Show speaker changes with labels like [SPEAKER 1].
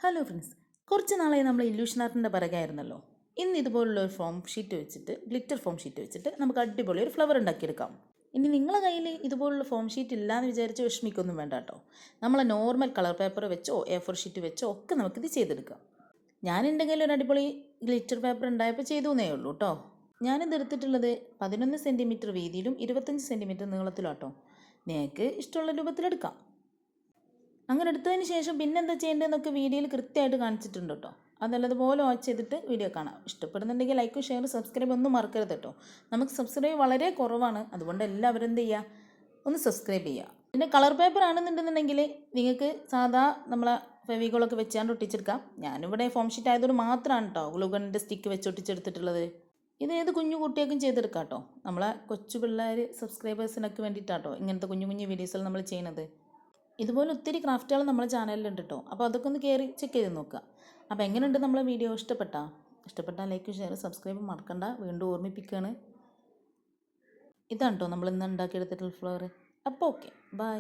[SPEAKER 1] Hello friends, കുറച്ച് നാളായി നമ്മൾ ഇല്യൂഷൻ ആർട്ടിൻ്റെ പിറകെയായിരുന്നല്ലോ. ഇന്ന് ഇതുപോലുള്ള ഒരു ഫോം ഷീറ്റ് വെച്ചിട്ട്, ഗ്ലിറ്റർ ഫോം ഷീറ്റ് വെച്ചിട്ട് നമുക്ക് അടിപൊളി ഒരു ഫ്ലവർ ഉണ്ടാക്കിയെടുക്കാം. ഇനി നിങ്ങളുടെ കയ്യിൽ ഇതുപോലുള്ള ഫോം ഷീറ്റ് ഇല്ലയെന്ന് വിചാരിച്ച് വിഷമിക്കൊന്നും വേണ്ട കേട്ടോ. നമ്മളെ നോർമൽ കളർ പേപ്പർ വെച്ചോ A4 ഷീറ്റ് വെച്ചോ ഒക്കെ നമുക്കിത് ചെയ്തെടുക്കാം. ഞാൻ എൻ്റെ കയ്യിൽ ഒരു അടിപൊളി ഗ്ലിറ്റർ പേപ്പർ ഉണ്ടായപ്പോൾ ചെയ്തേ ഉള്ളൂ കേട്ടോ. ഞാനിത് എടുത്തിട്ടുള്ളത് 11 സെൻറ്റിമീറ്റർ വീതിയിലും 25 സെൻറ്റിമീറ്റർ നീളത്തിലാട്ടോ. നിങ്ങൾക്ക് ഇഷ്ടമുള്ള രൂപത്തിലെടുക്കാം. അങ്ങനെ എടുത്തതിന് ശേഷം പിന്നെ എന്താ ചെയ്യേണ്ടതെന്നൊക്കെ വീഡിയോയിൽ കൃത്യമായിട്ട് കാണിച്ചിട്ടുണ്ട് കേട്ടോ. അതല്ലതുപോലെ വാച്ച് ചെയ്തിട്ട് വീഡിയോ കാണാം. ഇഷ്ടപ്പെടുന്നുണ്ടെങ്കിൽ ലൈക്കും ഷെയർ സബ്സ്ക്രൈബ് ഒന്നും മറക്കരുത് കേട്ടോ. നമുക്ക് സബ്സ്ക്രൈബ് വളരെ കുറവാണ്, അതുകൊണ്ട് എല്ലാവരും എന്ത് ചെയ്യുക, ഒന്ന് സബ്സ്ക്രൈബ് ചെയ്യുക. പിന്നെ കളർ പേപ്പർ ആണെന്നുണ്ടെന്നുണ്ടെങ്കിൽ നിങ്ങൾക്ക് സാധാ നമ്മളെ ഫെവിക്കോളൊക്കെ വെച്ചാണ്ട് ഒട്ടിച്ചെടുക്കാം. ഞാനിവിടെ ഫോം ഷീറ്റ് ആയതുകൊണ്ട് മാത്രമാണ് കേട്ടോ ഗ്ലൂഗണിൻ്റെ സ്റ്റിക്ക് വെച്ച് ഒട്ടിച്ചെടുത്തിട്ടുള്ളത്. ഇത് ഏത് കുഞ്ഞു കുട്ടികൾക്കും ചെയ്തെടുക്കാം കേട്ടോ. നമ്മളെ കൊച്ചു പിള്ളേർ സബ്സ്ക്രൈബേഴ്സിനൊക്കെ വേണ്ടിയിട്ടാട്ടോ ഇങ്ങനത്തെ കുഞ്ഞു കുഞ്ഞു വീഡിയോസുകൾ നമ്മൾ ചെയ്യുന്നത്. ഇതുപോലെ ഒത്തിരി ക്രാഫ്റ്റുകൾ നമ്മുടെ ചാനലിലുണ്ട് കേട്ടോ. അപ്പോൾ അതൊക്കെ ഒന്ന് കയറി ചെക്ക് ചെയ്ത് നോക്കുക. അപ്പോൾ എങ്ങനെയുണ്ട് നമ്മളെ വീഡിയോ? ഇഷ്ടപ്പെട്ടാൽ ലൈക്ക് ഷെയർ സബ്സ്ക്രൈബ് മറക്കണ്ട. വീണ്ടും ഓർമ്മിപ്പിക്കുകയാണ്, ഇതാണ് കേട്ടോ നമ്മൾ ഇന്ന് ഉണ്ടാക്കിയെടുത്തിട്ടുള്ള ഫ്ലവർ. അപ്പോൾ ഓക്കെ, ബൈ.